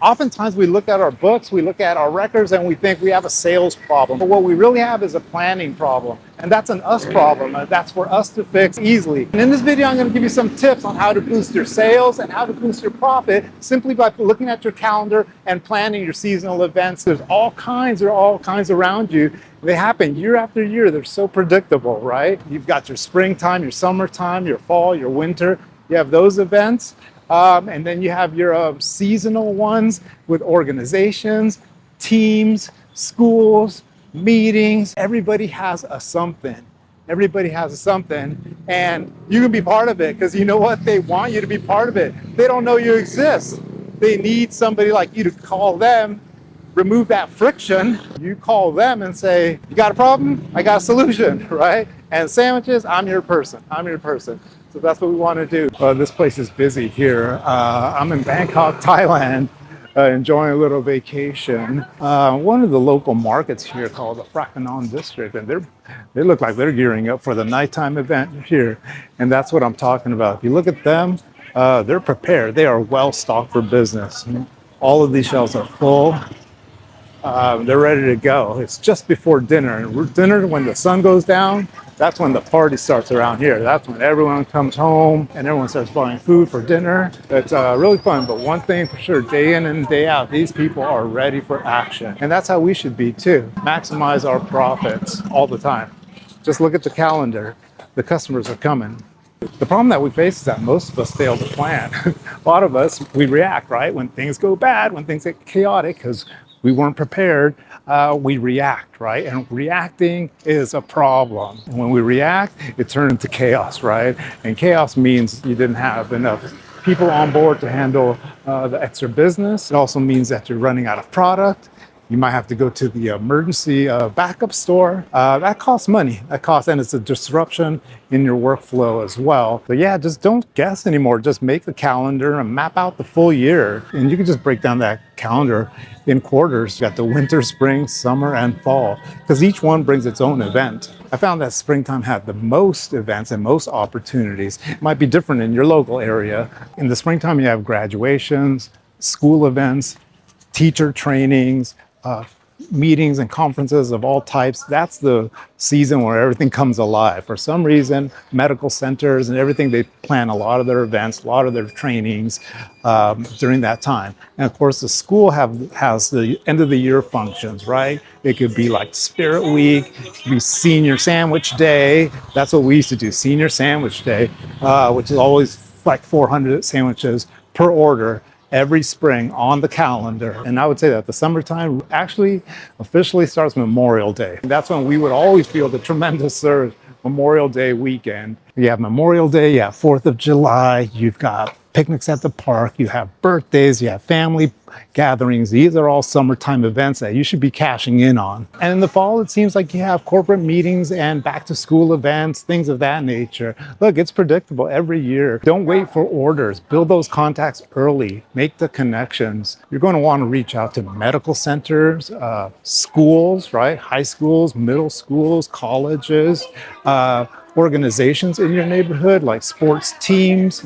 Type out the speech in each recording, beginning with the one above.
Oftentimes we look at our books, we look at our records, and we think we have a sales problem. But what we really have is a planning problem. And that's an us problem. And that's for us to fix easily. And in this video, I'm going to give you some tips on how to boost your sales and how to boost your profit simply by looking at your calendar and planning your seasonal events. There's all kinds around you. They happen year after year. They're so predictable, right? You've got your springtime, your summertime, your fall, your winter. You have those events. And then you have your seasonal ones with organizations, teams, schools, meetings. Everybody has a something. Everybody has a something, and you can be part of it because you know what? They want you to be part of it. They don't know you exist. They need somebody like you to call them, remove that friction. You call them and say, you got a problem? I got a solution, right? And sandwiches, I'm your person. I'm your person. So that's what we want to do. This place is busy here. I'm in Bangkok, Thailand, enjoying a little vacation. One of the local markets here called the Phrakanong district, and they look like they're gearing up for the nighttime event here. And that's what I'm talking about. If you look at them, they're prepared. They are well stocked for business. All of these shelves are full. They're ready to go. It's just before dinner. And dinner, when the sun goes down, that's when the party starts around here. That's when everyone comes home and everyone starts buying food for dinner. It's really fun. But one thing for sure, day in and day out, these people are ready for action. And that's how we should be too. Maximize our profits all the time. Just look at the calendar. The customers are coming. The problem that we face is that most of us fail to plan. A lot of us, we react, right? When things go bad, when things get chaotic, because we weren't prepared, we react, right? And reacting is a problem. And when we react, it turns into chaos, right? And chaos means you didn't have enough people on board to handle the extra business. It also means that you're running out of product. You might have to go to the emergency backup store. That costs money. And it's a disruption in your workflow as well. But yeah, just don't guess anymore. Just make the calendar and map out the full year. And you can just break down that calendar in quarters. You got the winter, spring, summer, and fall, because each one brings its own event. I found that springtime had the most events and most opportunities. It might be different in your local area. In the springtime, you have graduations, school events, teacher trainings, meetings and conferences of all types. That's the season where everything comes alive. For some reason, medical centers and everything, they plan a lot of their events, a lot of their trainings during that time. And of course, the school has the end of the year functions, right? It could be like Spirit Week, it could be Senior Sandwich Day. That's what we used to do, Senior Sandwich Day, which is always like 400 sandwiches per order every spring on the calendar. And I would say that the summertime actually officially starts Memorial Day. That's when we would always feel the tremendous surge, Memorial Day weekend. You have Memorial Day, you have 4th of July, you've got picnics at the park, you have birthdays, you have family gatherings. These are all summertime events that you should be cashing in on. And in the fall, it seems like you have corporate meetings and back to school events, things of that nature. Look, it's predictable every year. Don't wait for orders. Build those contacts early. Make the connections. You're going to want to reach out to medical centers, schools, right? High schools, middle schools, colleges, organizations in your neighborhood like sports teams,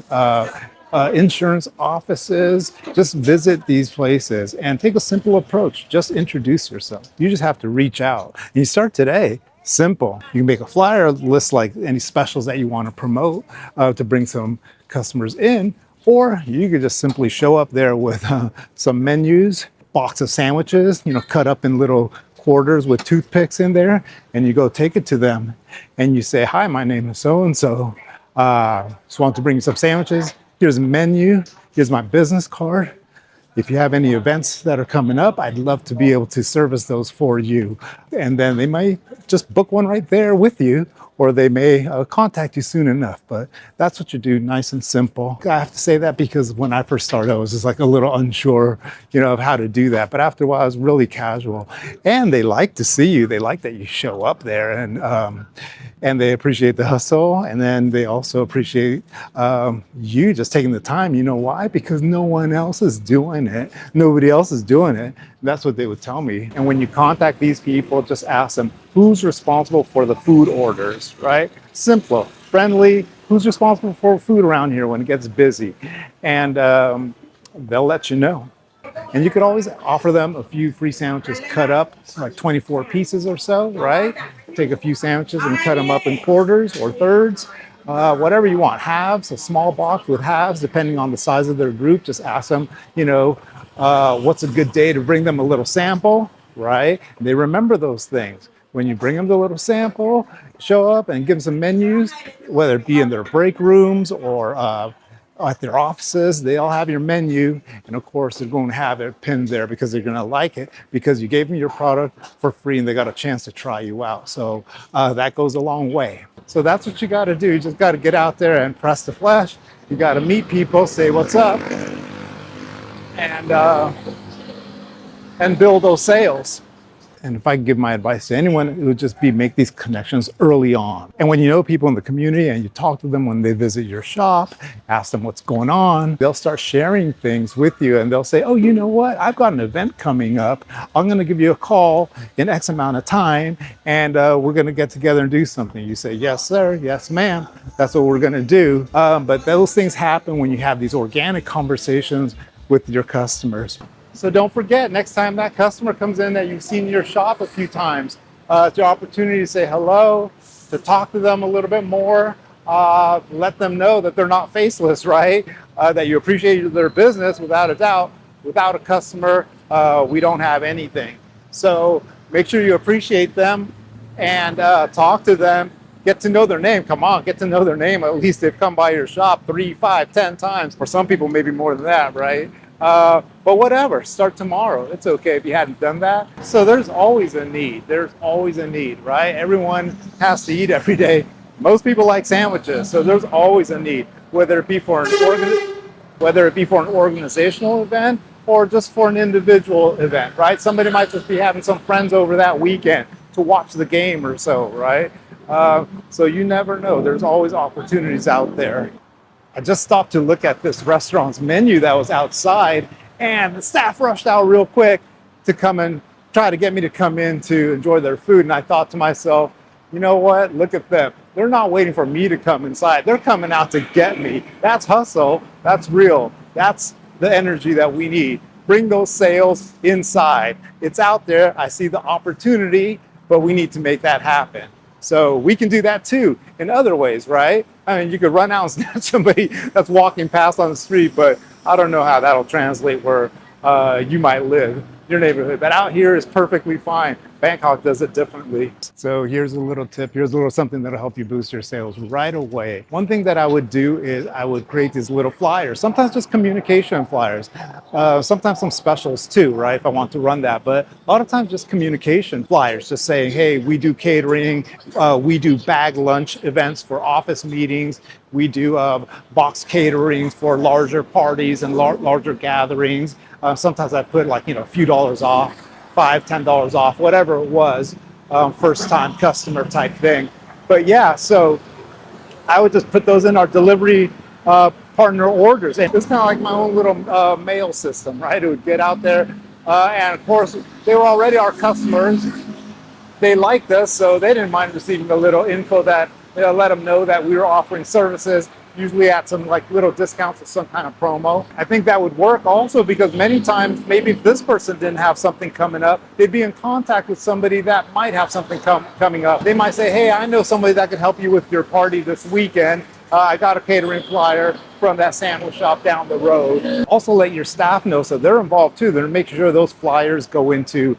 insurance offices. Just visit these places and take a simple approach. Just introduce yourself. You just have to reach out. And you start today. Simple. You can make a flyer list like any specials that you want to promote to bring some customers in, or you could just simply show up there with some menus, box of sandwiches, cut up in little quarters with toothpicks in there, and you go take it to them and you say, hi, my name is so-and-so. Just want to bring you some sandwiches. Here's a menu. Here's my business card. If you have any events that are coming up, I'd love to be able to service those for you. And then they might just book one right there with you, or they may contact you soon enough. But that's what you do, nice and simple. I have to say that because when I first started, I was just like a little unsure, of how to do that. But after a while, it was really casual. And they like to see you. They like that you show up there, and they appreciate the hustle. And then they also appreciate you just taking the time. You know why? Because no one else is doing it. Nobody else is doing it. That's what they would tell me. And when you contact these people, just ask them, who's responsible for the food orders, right? Simple, friendly, who's responsible for food around here when it gets busy? And they'll let you know. And you could always offer them a few free sandwiches cut up, like 24 pieces or so, right? Take a few sandwiches and cut them up in quarters or thirds. Whatever you want, halves, a small box with halves, depending on the size of their group. Just ask them, what's a good day to bring them a little sample, right? And they remember those things. When you bring them the little sample, show up and give them some menus, whether it be in their break rooms or at their offices, they all have your menu. And of course, they're going to have it pinned there because they're going to like it because you gave them your product for free and they got a chance to try you out. So that goes a long way. So that's what you got to do. You just got to get out there and press the flesh. You got to meet people, say what's up, and build those sales. And if I could give my advice to anyone, it would just be make these connections early on. And when you know people in the community and you talk to them when they visit your shop, ask them what's going on, they'll start sharing things with you and they'll say, oh, you know what? I've got an event coming up. I'm going to give you a call in X amount of time and we're going to get together and do something. You say, yes, sir. Yes, ma'am. That's what we're going to do. But those things happen when you have these organic conversations with your customers. So don't forget, next time that customer comes in that you've seen in your shop a few times, it's your opportunity to say hello, to talk to them a little bit more, let them know that they're not faceless, right? That you appreciate their business without a doubt. Without a customer, we don't have anything. So make sure you appreciate them and talk to them. Get to know their name. Come on, get to know their name. At least they've come by your shop 3, 5, 10 times. For some people, maybe more than that, right? But whatever, start tomorrow. It's okay if you hadn't done that. So there's always a need. There's always a need, right? Everyone has to eat every day. Most people like sandwiches, so there's always a need, whether it be for an organizational event or just for an individual event, right? Somebody might just be having some friends over that weekend to watch the game or so, right? So you never know. There's always opportunities out there. I just stopped to look at this restaurant's menu that was outside, and the staff rushed out real quick to come and try to get me to come in to enjoy their food. And I thought to myself, you know what? Look at them. They're not waiting for me to come inside. They're coming out to get me. That's hustle. That's real. That's the energy that we need. Bring those sales inside. It's out there. I see the opportunity, but we need to make that happen. So we can do that too in other ways, right? I mean, you could run out and snatch somebody that's walking past on the street, but I don't know how that'll translate where you might live, your neighborhood. But out here is perfectly fine. Bangkok does it differently. So here's a little tip. Here's a little something that'll help you boost your sales right away. One thing that I would do is I would create these little flyers, sometimes just communication flyers, sometimes some specials too, right? If I want to run that, but a lot of times just communication flyers, just saying, hey, we do catering, we do bag lunch events for office meetings, we do box catering for larger parties and larger gatherings. Sometimes I put like, a few dollars off, $5, $10 off, whatever it was, first time customer type thing. But yeah, so I would just put those in our delivery partner orders. And it's kind of like my own little mail system, right? It would get out there. And of course, they were already our customers. They liked us, so they didn't mind receiving a little info that let them know that we were offering services, usually at some like little discounts or some kind of promo. I think that would work also because many times, maybe if this person didn't have something coming up, they'd be in contact with somebody that might have something coming up. They might say, hey, I know somebody that could help you with your party this weekend. I got a catering flyer from that sandwich shop down the road. Also let your staff know so they're involved too. They're making sure those flyers go into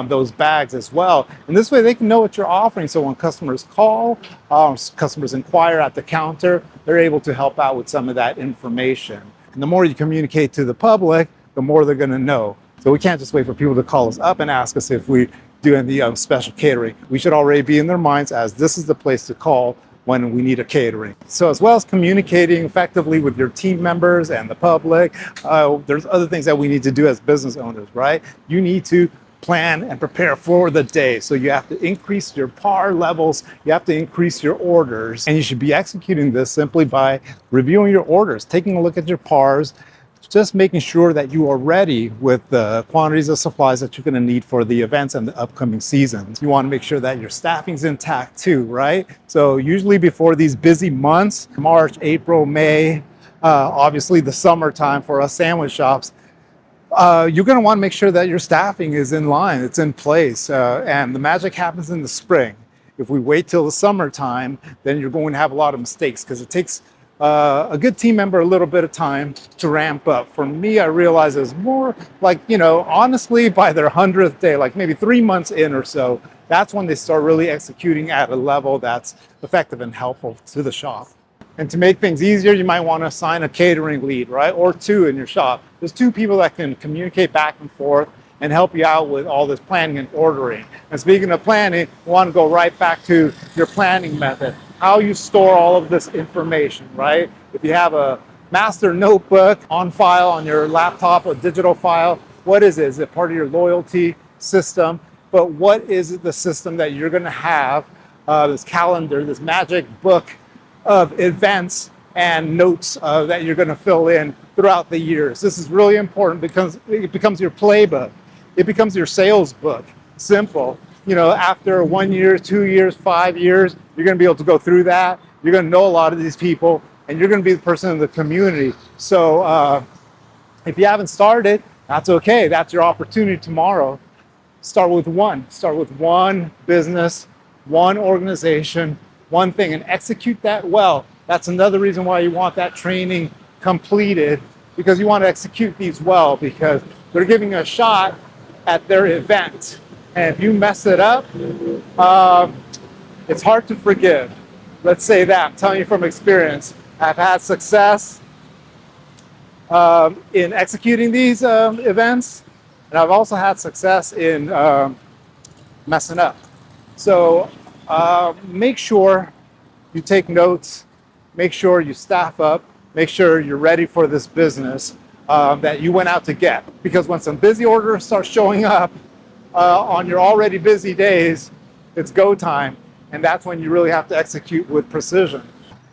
those bags as well. And this way they can know what you're offering. So when customers call, customers inquire at the counter, they're able to help out with some of that information. And the more you communicate to the public, the more they're gonna know. So we can't just wait for people to call us up and ask us if we do any special catering. We should already be in their minds as this is the place to call when we need a catering. So as well as communicating effectively with your team members and the public, there's other things that we need to do as business owners, right? You need to plan and prepare for the day. So you have to increase your par levels, you have to increase your orders, and you should be executing this simply by reviewing your orders, taking a look at your pars, just making sure that you are ready with the quantities of supplies that you're going to need for the events and the upcoming seasons. You want to make sure that your staffing's intact too, right? So usually before these busy months, March, April, May, obviously the summertime for us sandwich shops, You're going to want to make sure that your staffing is in line, it's in place, and the magic happens in the spring. If we wait till the summertime, then you're going to have a lot of mistakes because it takes a good team member a little bit of time to ramp up. For me, I realize it's more like, honestly, by their 100th day, like maybe 3 months in or so, that's when they start really executing at a level that's effective and helpful to the shop. And to make things easier, you might want to assign a catering lead, right? Or 2 in your shop. There's 2 people that can communicate back and forth and help you out with all this planning and ordering. And speaking of planning, you want to go right back to your planning method, how you store all of this information, right? If you have a master notebook on file on your laptop, a digital file, what is it? Is it part of your loyalty system? But what is the system that you're going to have, this calendar, this magic book of events and notes that you're going to fill in throughout the years? This is really important because it becomes your playbook. It becomes your sales book. Simple. After 1 year, 2 years, 5 years, you're going to be able to go through that. You're going to know a lot of these people, and you're going to be the person in the community. So if you haven't started, that's okay. That's your opportunity tomorrow. Start with one. Start with one business, one organization, one thing, and execute that well. That's another reason why you want that training completed, because you want to execute these well, because they're giving you a shot at their event. And if you mess it up, it's hard to forgive. Let's say that. I'm telling you from experience. I've had success in executing these events, and I've also had success in messing up. So make sure you take notes, make sure you staff up, make sure you're ready for this business that you went out to get. Because when some busy orders start showing up on your already busy days, it's go time. And that's when you really have to execute with precision.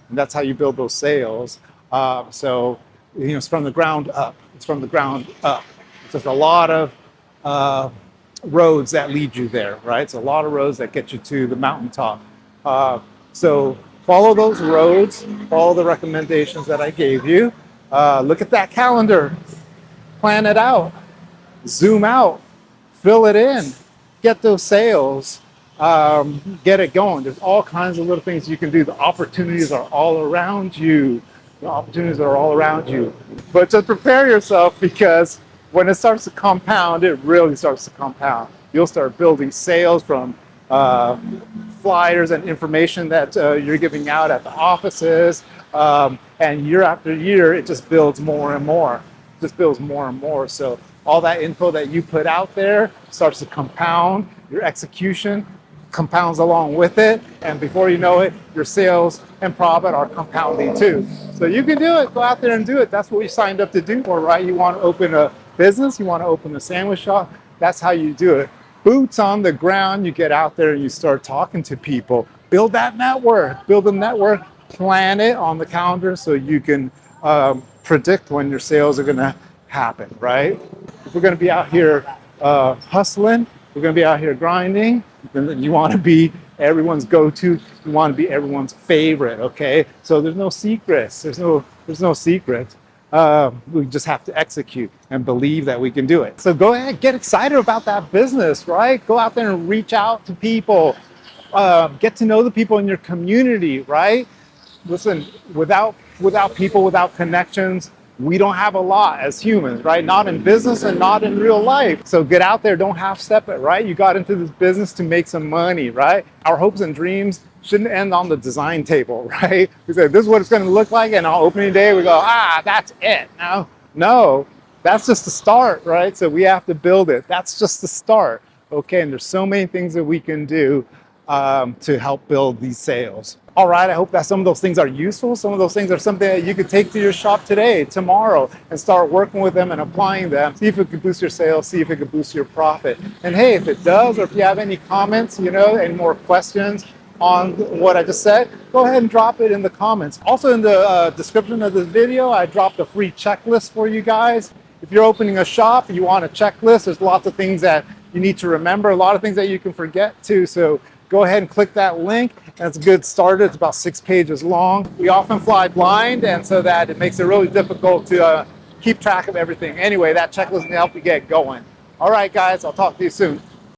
And that's how you build those sales. So it's from the ground up. It's from the ground up. It's just a lot of roads that lead you there, right? It's a lot of roads that get you to the mountaintop. So follow those roads, follow the recommendations that I gave you. Look at that calendar, plan it out, zoom out, fill it in, get those sales, get it going. There's all kinds of little things you can do. The opportunities are all around you. The opportunities are all around you. But just prepare yourself, because when it starts to compound, it really starts to compound. You'll start building sales from flyers and information that you're giving out at the offices. And year after year, it just builds more and more. It just builds more and more. So all that info that you put out there starts to compound. Your execution compounds along with it. And before you know it, your sales and profit are compounding too. So you can do it. Go out there and do it. That's what you signed up to do for, right? You want to open a business. You want to open a sandwich shop. That's how you do it. Boots on the ground. You get out there and you start talking to people. Build that network. Build a network. Plan it on the calendar so you can predict when your sales are going to happen, right? If we're going to be out here hustling, we're going to be out here grinding, then you want to be everyone's go-to. You want to be everyone's favorite, okay? So there's no secrets. There's no secrets. We just have to execute and believe that we can do it. So go ahead, get excited about that business, right? Go out there and reach out to people. Get to know the people in your community, right? Listen, without people, without connections, we don't have a lot as humans, right? Not in business and not in real life. So get out there, don't half-step it, right? You got into this business to make some money, right? Our hopes and dreams shouldn't end on the design table, right? We say, this is what it's going to look like, and on opening day, we go, that's it. No, that's just the start, right? So we have to build it. That's just the start, okay? And there's so many things that we can do to help build these sales. All right, I hope that some of those things are useful. Some of those things are something that you could take to your shop today, tomorrow, and start working with them and applying them. See if it could boost your sales, see if it could boost your profit. And hey, if it does, or if you have any comments, any more questions on what I just said, go ahead and drop it in the comments. Also in the description of this video, I dropped a free checklist for you guys. If you're opening a shop, you want a checklist, there's lots of things that you need to remember, a lot of things that you can forget too. So go ahead and click that link. That's a good start. It's about 6 pages long. We often fly blind, and so that it makes it really difficult to keep track of everything. Anyway, that checklist can help you get going. All right, guys, I'll talk to you soon.